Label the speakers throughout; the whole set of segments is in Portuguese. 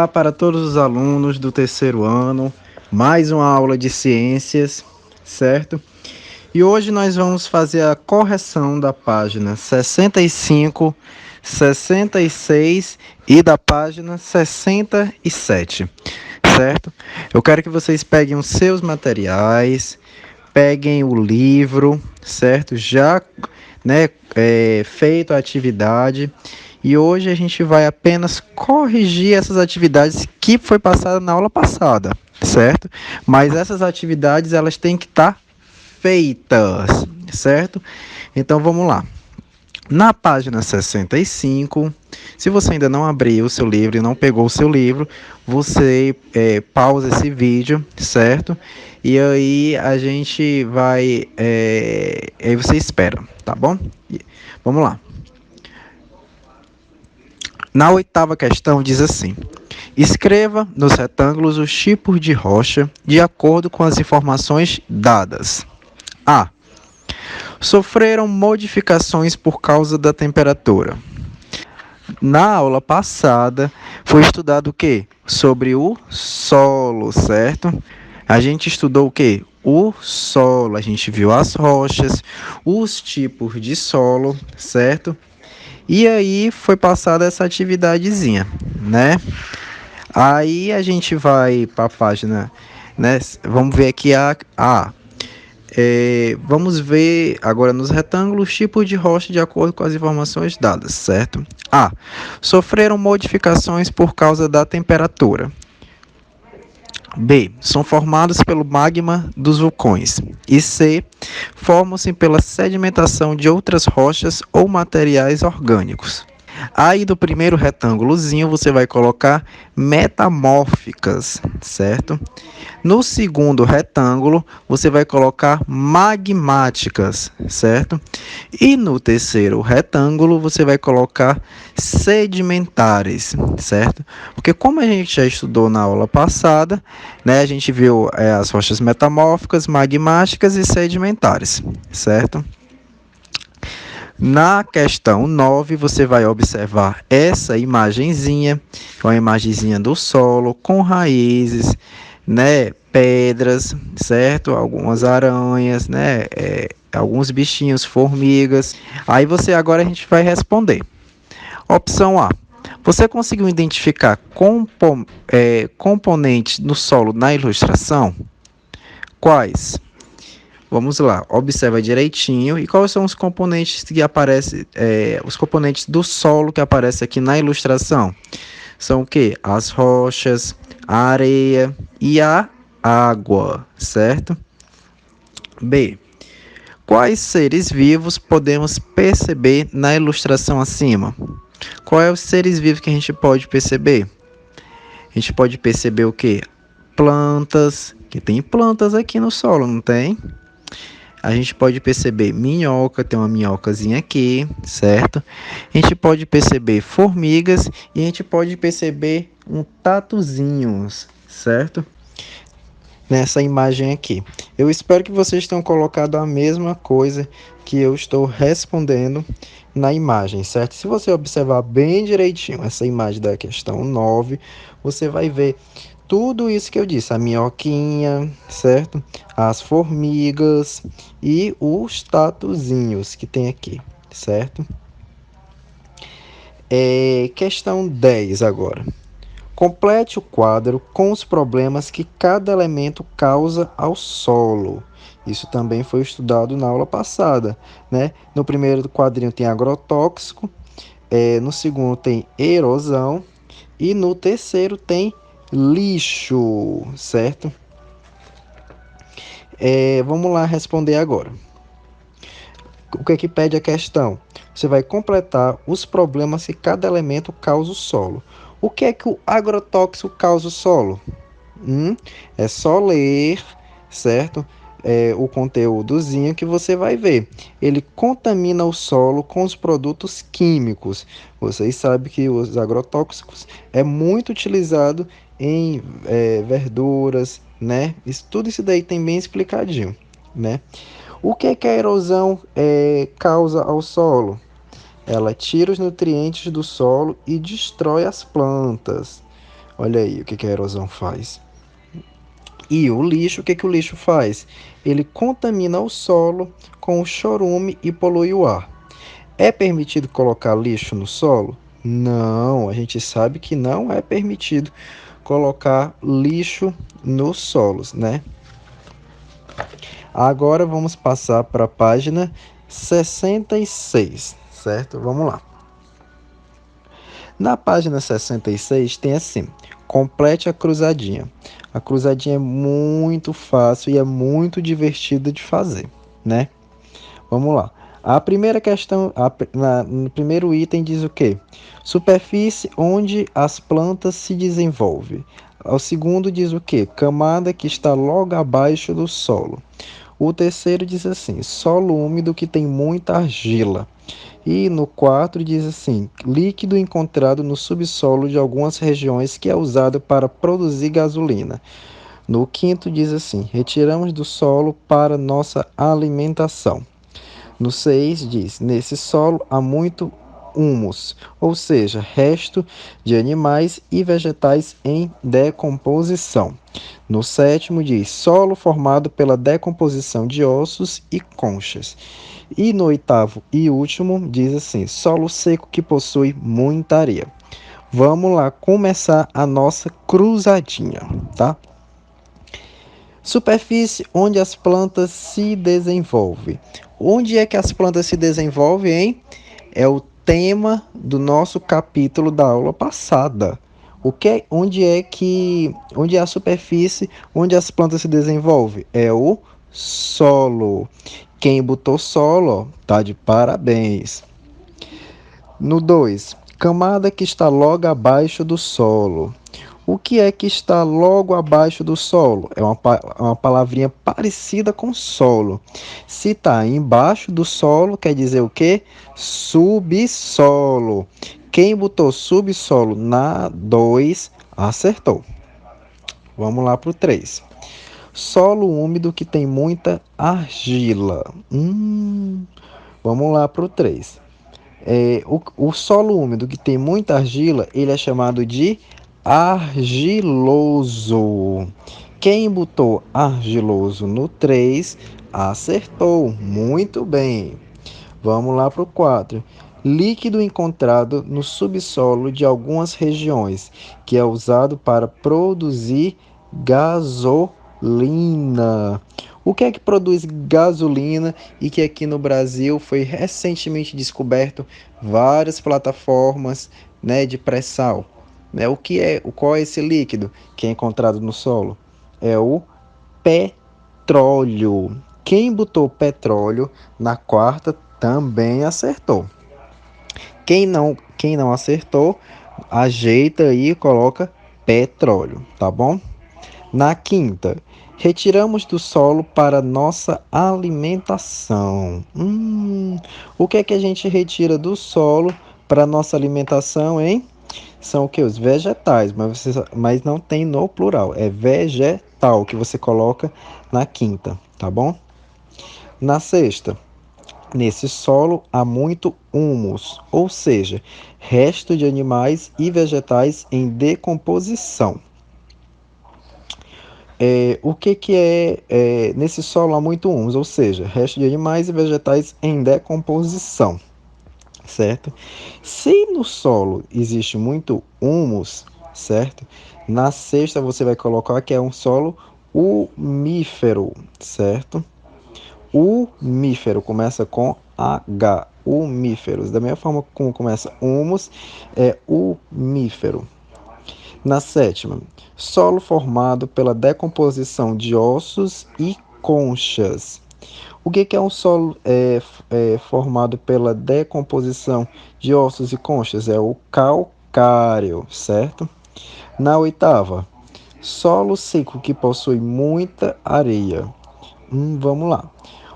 Speaker 1: Olá para todos os alunos do terceiro ano, mais uma aula de ciências, certo? E hoje nós vamos fazer a correção da página 65, 66 e da página 67, certo? Eu quero que vocês peguem os seus materiais, peguem o livro, certo? Já, feito a atividade. E hoje a gente vai apenas corrigir essas atividades que foi passada na aula passada, certo? Mas essas atividades elas têm que estar feitas, certo? Então vamos lá. Na página 65, se você ainda não abriu o seu livro e não pegou o seu livro, você pausa esse vídeo, certo? E aí a gente vai... aí você espera, tá bom? Vamos lá. Na oitava questão diz assim: escreva nos retângulos os tipos de rocha de acordo com as informações dadas. A. Sofreram modificações por causa da temperatura. Na aula passada foi estudado o quê? Sobre o solo, certo? A gente estudou o quê? O solo, a gente viu as rochas, os tipos de solo, certo? E aí foi passada essa atividadezinha, né? Aí a gente vai para a página, né? Vamos ver aqui vamos ver agora nos retângulos tipos de rocha de acordo com as informações dadas, certo? A. Sofreram modificações por causa da temperatura. B. São formados pelo magma dos vulcões. E C. Formam-se pela sedimentação de outras rochas ou materiais orgânicos. Aí do primeiro retângulozinho você vai colocar metamórficas, certo? No segundo retângulo você vai colocar magmáticas, certo? E no terceiro retângulo você vai colocar sedimentares, certo? Porque como a gente já estudou na aula passada, né, a gente viu as rochas metamórficas, magmáticas e sedimentares, certo? Na questão 9, você vai observar essa imagenzinha, que é uma imagenzinha do solo, com raízes, né, pedras, certo? Algumas aranhas, né, alguns bichinhos, formigas. Aí agora a gente vai responder. Opção A. Você conseguiu identificar componentes no solo na ilustração? Quais? Vamos lá, observa direitinho. E quais são os componentes que aparecem, os componentes do solo que aparecem aqui na ilustração? São o quê? As rochas, a areia e a água, certo? B. Quais seres vivos podemos perceber na ilustração acima? Qual é os seres vivos que a gente pode perceber? A gente pode perceber o quê? Plantas, que tem plantas aqui no solo, não tem? A gente pode perceber minhoca, tem uma minhocazinha aqui, certo? A gente pode perceber formigas e a gente pode perceber um tatuzinhos, certo? Nessa imagem aqui. Eu espero que vocês tenham colocado a mesma coisa que eu estou respondendo na imagem, certo? Se você observar bem direitinho essa imagem da questão 9, você vai ver tudo isso que eu disse, a minhoquinha, certo? As formigas e os tatuzinhos que tem aqui, certo? Questão 10 agora. Complete o quadro com os problemas que cada elemento causa ao solo. Isso também foi estudado na aula passada, né? No primeiro quadrinho tem agrotóxico, no segundo tem erosão e no terceiro tem lixo, certo? Vamos lá responder agora. O que é que pede a questão? Você vai completar os problemas que cada elemento causa o solo. O que é que o agrotóxico causa o solo? É só ler, certo? O conteúdozinho que você vai ver. Ele contamina o solo com os produtos químicos. Vocês sabem que os agrotóxicos é muito utilizado em verduras, né? Tudo isso daí tem bem explicadinho, né? O que é que a erosão causa ao solo? Ela tira os nutrientes do solo e destrói as plantas. Olha aí o que a erosão faz. E o lixo, o que o lixo faz? Ele contamina o solo com o chorume e polui o ar. É permitido colocar lixo no solo? Não, a gente sabe que não é permitido colocar lixo nos solos, né? Agora vamos passar para a página 66, certo? Vamos lá. Na página 66 tem assim: complete a cruzadinha. A cruzadinha é muito fácil e é muito divertida de fazer, né? Vamos lá. A primeira questão, no primeiro item diz o quê? Superfície onde as plantas se desenvolvem. O segundo diz o quê? Camada que está logo abaixo do solo. O terceiro diz assim: solo úmido que tem muita argila. E no 4 diz assim: líquido encontrado no subsolo de algumas regiões que é usado para produzir gasolina. No quinto diz assim: retiramos do solo para nossa alimentação. No 6 diz: nesse solo há muito humus, ou seja, resto de animais e vegetais em decomposição. No sétimo diz: solo formado pela decomposição de ossos e conchas. E no oitavo e último diz assim: solo seco que possui muita areia. Vamos lá começar a nossa cruzadinha, tá? Superfície onde as plantas se desenvolvem. Onde é que as plantas se desenvolvem, hein? É o tema do nosso capítulo da aula passada. Onde é a superfície onde as plantas se desenvolvem? É o solo. Quem botou solo, ó, tá de parabéns. No 2, camada que está logo abaixo do solo. O que é que está logo abaixo do solo? É uma palavrinha parecida com solo. Se está embaixo do solo, quer dizer o quê? Subsolo. Quem botou subsolo na 2 acertou. Vamos lá para o 3. Solo úmido que tem muita argila. Vamos lá para o 3. O solo úmido que tem muita argila, ele é chamado de argiloso. Quem botou argiloso no 3 acertou. Muito bem. Vamos lá para o 4. Líquido encontrado no subsolo de algumas regiões, que é usado para produzir gasolina. O que é que produz gasolina e que aqui no Brasil foi recentemente descoberto várias plataformas, né, de pré-sal, né? Qual é esse líquido que é encontrado no solo? É o petróleo. Quem botou petróleo na quarta também acertou. Quem não acertou, ajeita aí e coloca petróleo, tá bom? Na quinta, retiramos do solo para nossa alimentação. O que é que a gente retira do solo para nossa alimentação, hein? São o que? Os vegetais, mas não tem no plural. É vegetal que você coloca na quinta, tá bom? Na sexta, nesse solo há muito humus, ou seja, resto de animais e vegetais em decomposição. Nesse solo há muito humus, ou seja, resto de animais e vegetais em decomposição, certo? Se no solo existe muito humus, certo? Na sexta você vai colocar que é um solo humífero, certo? Humífero começa com H, humíferos. Da mesma forma como começa humus, é humífero. Na sétima, solo formado pela decomposição de ossos e conchas. O que é um solo formado pela decomposição de ossos e conchas? É o calcário, certo? Na oitava, solo seco que possui muita areia. Vamos lá.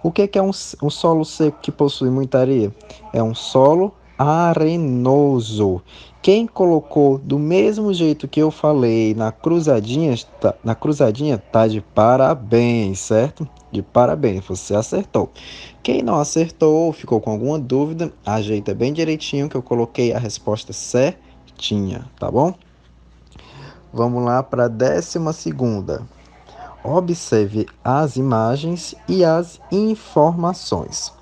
Speaker 1: O que é um solo seco que possui muita areia? É um solo arenoso. Quem colocou do mesmo jeito que eu falei na cruzadinha tá de parabéns, certo? De parabéns, você acertou. Quem não acertou, ficou com alguma dúvida, ajeita bem direitinho que eu coloquei a resposta certinha, tá bom? Vamos lá para a 12ª. Observe as imagens e as informações.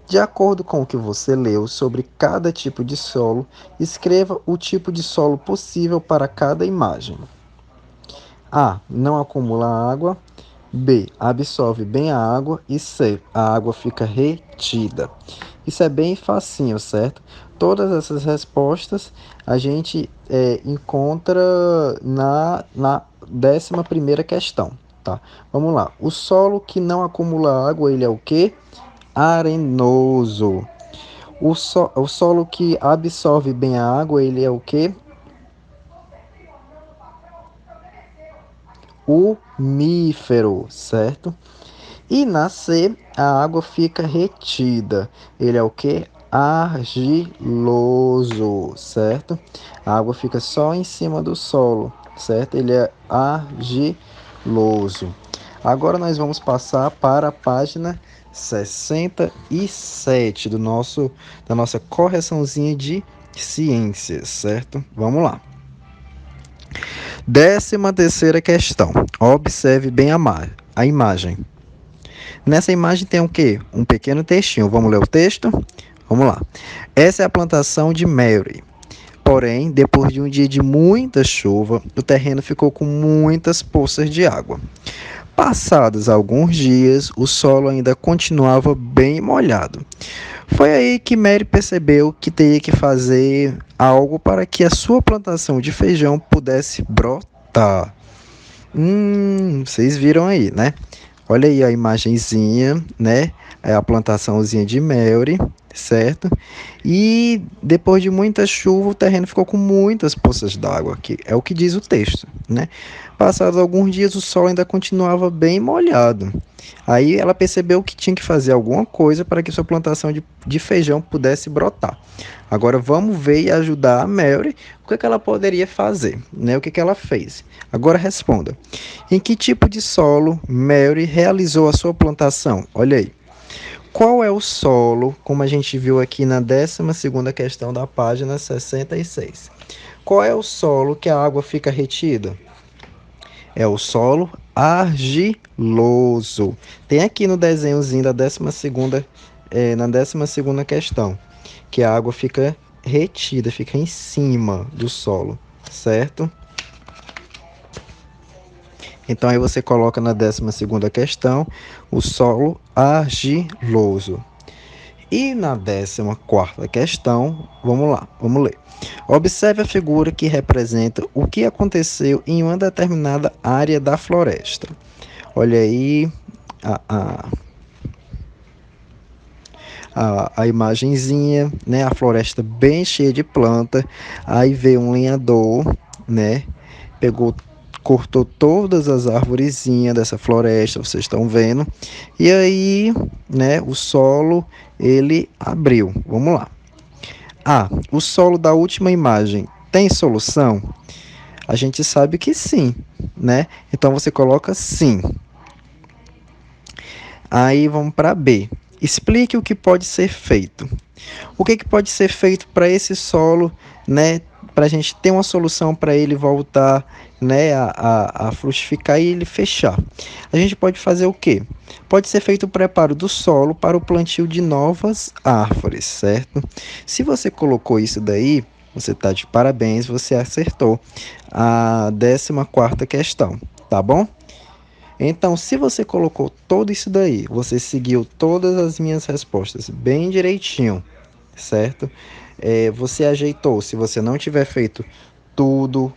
Speaker 1: De acordo com o que você leu sobre cada tipo de solo, escreva o tipo de solo possível para cada imagem. A. Não acumula água. B. Absorve bem a água. E C. A água fica retida. Isso é bem facinho, certo? Todas essas respostas a gente encontra na 11ª questão, tá? Vamos lá. O solo que não acumula água, ele é o quê? Arenoso. O solo que absorve bem a água, ele é o quê? Umífero, certo? E na C, a água fica retida. Ele é o que? Argiloso, certo? A água fica só em cima do solo, certo? Ele é argiloso. Agora nós vamos passar para a página 67 da nossa correçãozinha de ciências, certo? Vamos lá. 13ª questão. Observe bem a imagem. Nessa imagem tem o quê? Um pequeno textinho. Vamos ler o texto? Vamos lá. Essa é a plantação de Mary. Porém, depois de um dia de muita chuva, o terreno ficou com muitas poças de água. Passados alguns dias, o solo ainda continuava bem molhado. Foi aí que Mary percebeu que teria que fazer algo para que a sua plantação de feijão pudesse brotar. Vocês viram aí, né? Olha aí a imagenzinha, né? É a plantaçãozinha de Mary, certo? E depois de muita chuva, o terreno ficou com muitas poças d'água, que é o que diz o texto, né? Passados alguns dias, o solo ainda continuava bem molhado. Aí ela percebeu que tinha que fazer alguma coisa para que sua plantação de feijão pudesse brotar. Agora vamos ver e ajudar a Mary o que ela poderia fazer, né? O que ela fez. Agora responda. Em que tipo de solo Mary realizou a sua plantação? Olha aí. Qual é o solo, como a gente viu aqui na 12ª questão da página 66? Qual é o solo que a água fica retida? É o solo argiloso. Tem aqui no desenhozinho da 12ª, na 12ª questão, que a água fica retida, fica em cima do solo, certo? Então aí você coloca na 12ª questão o solo argiloso. E na 14ª questão, vamos lá, vamos ler. Observe a figura que representa o que aconteceu em uma determinada área da floresta. Olha aí a imagenzinha, né? A floresta bem cheia de planta. Aí veio um lenhador, né? Cortou todas as arvorezinhas dessa floresta, vocês estão vendo. E aí, né, o solo, ele abriu. Vamos lá. O solo da última imagem tem solução? A gente sabe que sim, né? Então você coloca sim. Aí vamos para B. Explique o que pode ser feito. O que pode ser feito para esse solo, né? Para a gente ter uma solução para ele voltar, né, a frutificar e ele fechar. A gente pode fazer o quê? Pode ser feito o preparo do solo para o plantio de novas árvores, certo? Se você colocou isso daí, você está de parabéns, você acertou a 14ª questão, tá bom? Então, se você colocou tudo isso daí, você seguiu todas as minhas respostas bem direitinho, certo? Você ajeitou. Se você não tiver feito tudo,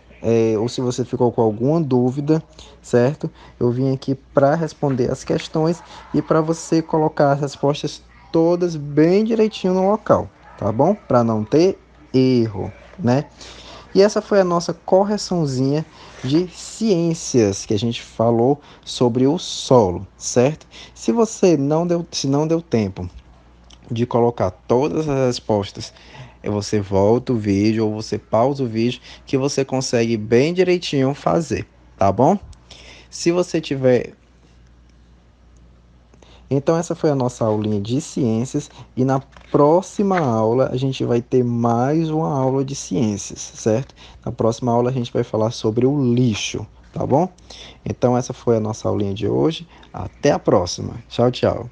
Speaker 1: ou se você ficou com alguma dúvida, certo? Eu vim aqui para responder as questões e para você colocar as respostas todas bem direitinho no local, tá bom? Para não ter erro, né? E essa foi a nossa correçãozinha de ciências que a gente falou sobre o solo, certo? Se não deu tempo de colocar todas as respostas, você volta o vídeo ou você pausa o vídeo que você consegue bem direitinho fazer, tá bom? Se você tiver Então, essa foi a nossa aulinha de ciências e na próxima aula a gente vai ter mais uma aula de ciências, certo? Na próxima aula a gente vai falar sobre o lixo, tá bom? Então, essa foi a nossa aulinha de hoje. Até a próxima. Tchau, tchau.